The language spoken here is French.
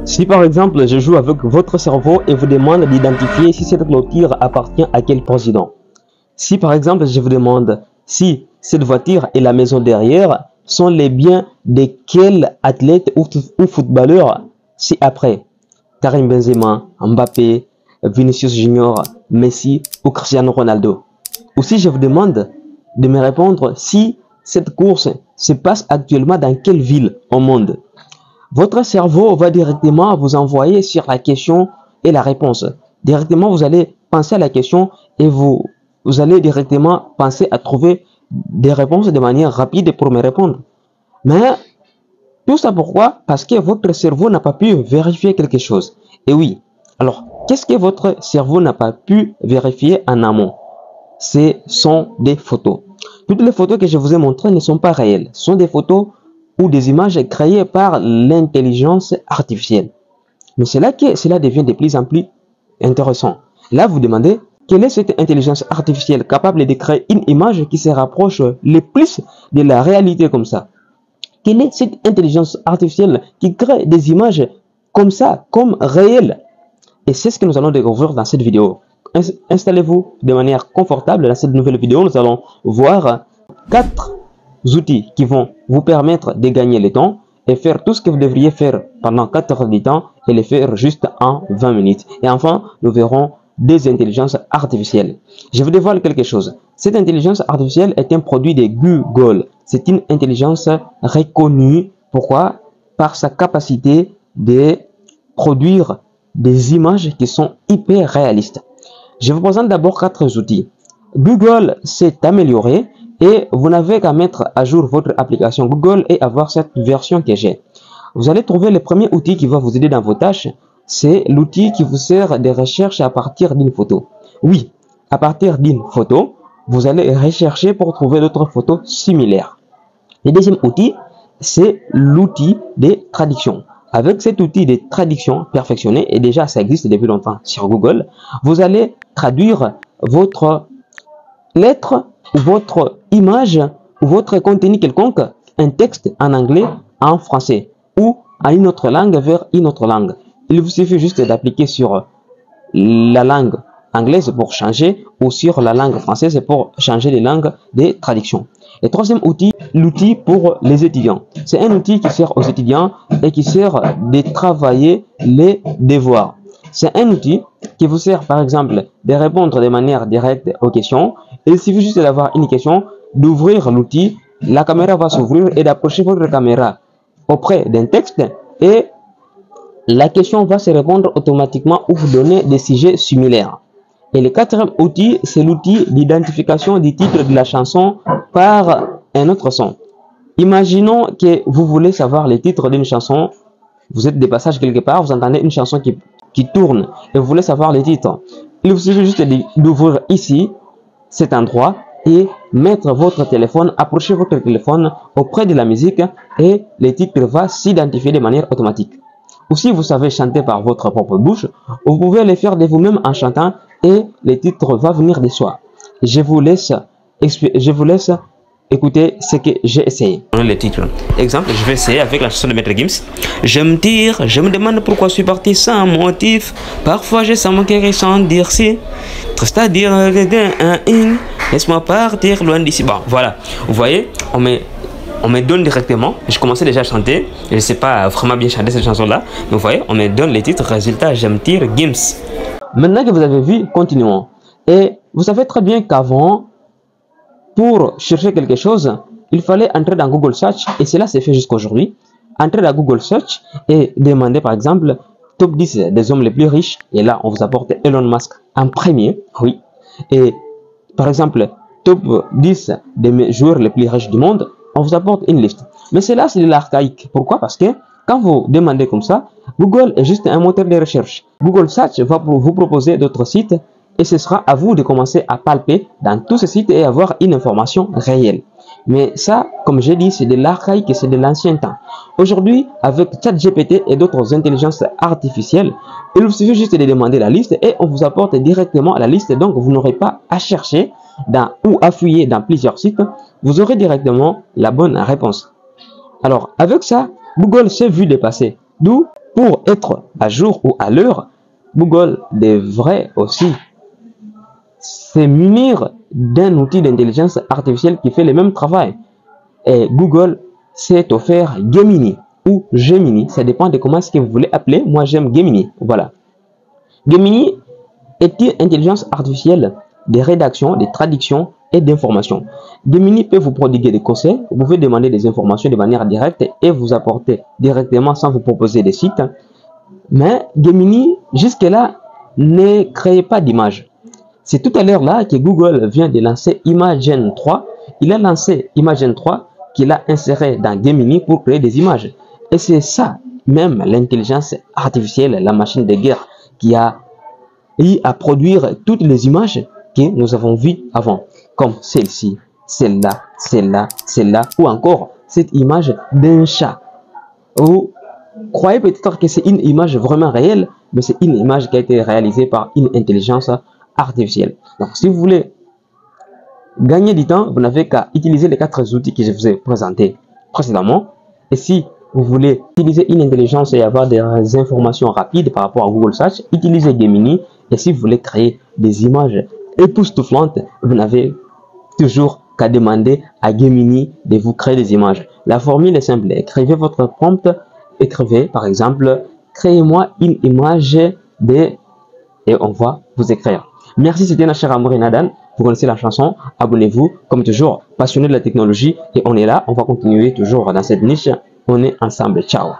Si par exemple je joue avec votre cerveau et vous demande d'identifier si cette clôture appartient à quel président. Si par exemple je vous demande si cette voiture et la maison derrière sont les biens de quel athlète ou footballeur, si après Karim Benzema, Mbappé, Vinicius Junior, Messi ou Cristiano Ronaldo. Ou si je vous demande de me répondre si cette course se passe actuellement dans quelle ville au monde. Votre cerveau va directement vous envoyer sur la question et la réponse. Directement, vous allez penser à la question et vous allez directement penser à trouver des réponses de manière rapide pour me répondre. Mais tout ça pourquoi? Parce que votre cerveau n'a pas pu vérifier quelque chose. Et oui, alors qu'est-ce que votre cerveau n'a pas pu vérifier en amont? Ce sont des photos. Toutes les photos que je vous ai montrées ne sont pas réelles. Ce sont des photos ou des images créées par l'intelligence artificielle. Mais c'est là que cela devient de plus en plus intéressant. Là, vous demandez, quelle est cette intelligence artificielle capable de créer une image qui se rapproche le plus de la réalité comme ça? Quelle est cette intelligence artificielle qui crée des images comme ça, comme réelles? Et c'est ce que nous allons découvrir dans cette vidéo. Installez-vous de manière confortable dans cette nouvelle vidéo. Nous allons voir 4 outils qui vont vous permettre de gagner le temps et faire tout ce que vous devriez faire pendant 4 heures de temps et le faire juste en 20 minutes. Et enfin, nous verrons des intelligences artificielles. Je vous dévoile quelque chose. Cette intelligence artificielle est un produit de Google. C'est une intelligence reconnue. Pourquoi? Par sa capacité de produire des images qui sont hyper réalistes. Je vous présente d'abord 4 outils. Google s'est amélioré et vous n'avez qu'à mettre à jour votre application Google et avoir cette version que j'ai. Vous allez trouver le premier outil qui va vous aider dans vos tâches. C'est l'outil qui vous sert de recherche à partir d'une photo. Oui, à partir d'une photo, vous allez rechercher pour trouver d'autres photos similaires. Le deuxième outil, c'est l'outil de traduction. Avec cet outil de traduction perfectionné, et déjà ça existe depuis longtemps sur Google, vous allez traduire votre lettre ou votre image ou votre contenu quelconque, un texte en anglais en français ou en une autre langue vers une autre langue. Il vous suffit juste d'appliquer sur la langue anglaise pour changer ou sur la langue française pour changer les langues de traduction. Et troisième outil, l'outil pour les étudiants. C'est un outil qui sert aux étudiants et qui sert de travailler les devoirs. C'est un outil qui vous sert par exemple de répondre de manière directe aux questions. Il suffit juste d'avoir une question, d'ouvrir l'outil, la caméra va s'ouvrir et d'approcher votre caméra auprès d'un texte et la question va se répondre automatiquement ou vous donner des sujets similaires. Et le quatrième outil, c'est l'outil d'identification du titre de la chanson par un autre son. Imaginons que vous voulez savoir le titre d'une chanson. Vous êtes de passage quelque part, vous entendez une chanson qui tourne et vous voulez savoir le titre. Il vous suffit juste d'ouvrir ici, cet endroit, et mettre votre téléphone, approcher votre téléphone auprès de la musique et le titre va s'identifier de manière automatique. Ou si vous savez chanter par votre propre bouche, vous pouvez le faire de vous-même en chantant et le titre va venir de soi. Je vous laisse écouter ce que j'ai essayé. Le titre. Exemple, je vais essayer avec la chanson de Maître Gims. Je me tire, je me demande pourquoi je suis parti sans motif. Parfois je sens mon cœur sans dire si. Triste à dire, laisse-moi partir loin d'ici. Bon, voilà. Vous voyez, on me donne directement. Je commençais déjà à chanter. Je ne sais pas vraiment bien chanter cette chanson-là. Mais vous voyez, on me donne les titres. Résultat, je me tire, Gims. Maintenant que vous avez vu, continuons. Et vous savez très bien qu'avant, pour chercher quelque chose, il fallait entrer dans Google Search. Et cela s'est fait jusqu'à aujourd'hui. Entrer dans Google Search et demander par exemple top 10 des hommes les plus riches. Et là, on vous apporte Elon Musk en premier. Oui. Et par exemple, top 10 des joueurs les plus riches du monde. On vous apporte une liste. Mais cela, c'est de l'archaïque. Pourquoi? Parce que quand vous demandez comme ça, Google est juste un moteur de recherche. Google Search va vous proposer d'autres sites et ce sera à vous de commencer à palper dans tous ces sites et avoir une information réelle. Mais ça, comme j'ai dit, c'est de l'archaïque et c'est de l'ancien temps. Aujourd'hui, avec ChatGPT et d'autres intelligences artificielles, il vous suffit juste de demander la liste et on vous apporte directement la liste. Donc, vous n'aurez pas à chercher ou à fouiller dans plusieurs sites. Vous aurez directement la bonne réponse. Alors, avec ça, Google s'est vu dépasser. D'où Pour être à jour ou à l'heure, Google devrait aussi se munir d'un outil d'intelligence artificielle qui fait le même travail. Et Google s'est offert Gemini ou Gemini, ça dépend de comment est-ce que vous voulez appeler. Moi, j'aime Gemini. Voilà. Gemini est une intelligence artificielle de rédaction, de traduction et d'information. Gemini peut vous prodiguer des conseils, vous pouvez demander des informations de manière directe et vous apporter directement sans vous proposer des sites. Mais Gemini, jusque-là, ne crée pas d'image. C'est tout à l'heure là que Google vient de lancer Imagen 3. Il a lancé Imagen 3 qu'il a inséré dans Gemini pour créer des images. Et c'est ça, même l'intelligence artificielle, la machine de guerre, qui a eu à produire toutes les images que nous avons vues avant, comme celle-ci, celle-là, celle-là, celle-là, ou encore cette image d'un chat. Vous croyez peut-être que c'est une image vraiment réelle, mais c'est une image qui a été réalisée par une intelligence artificielle. Donc, si vous voulez gagner du temps, vous n'avez qu'à utiliser les 4 outils que je vous ai présentés précédemment. Et si vous voulez utiliser une intelligence et avoir des informations rapides par rapport à Google Search, utilisez Gemini. Et si vous voulez créer des images époustouflantes, vous n'avez toujours qu'à demander à Gemini de vous créer des images. La formule est simple. Écrivez votre prompt. Écrivez, par exemple, créez-moi une image de... Et on va vous écrire. Merci, c'était Nasher Amouri Nadan. Vous connaissez la chanson. Abonnez-vous. Comme toujours, passionné de la technologie. Et on est là. On va continuer toujours dans cette niche. On est ensemble. Ciao.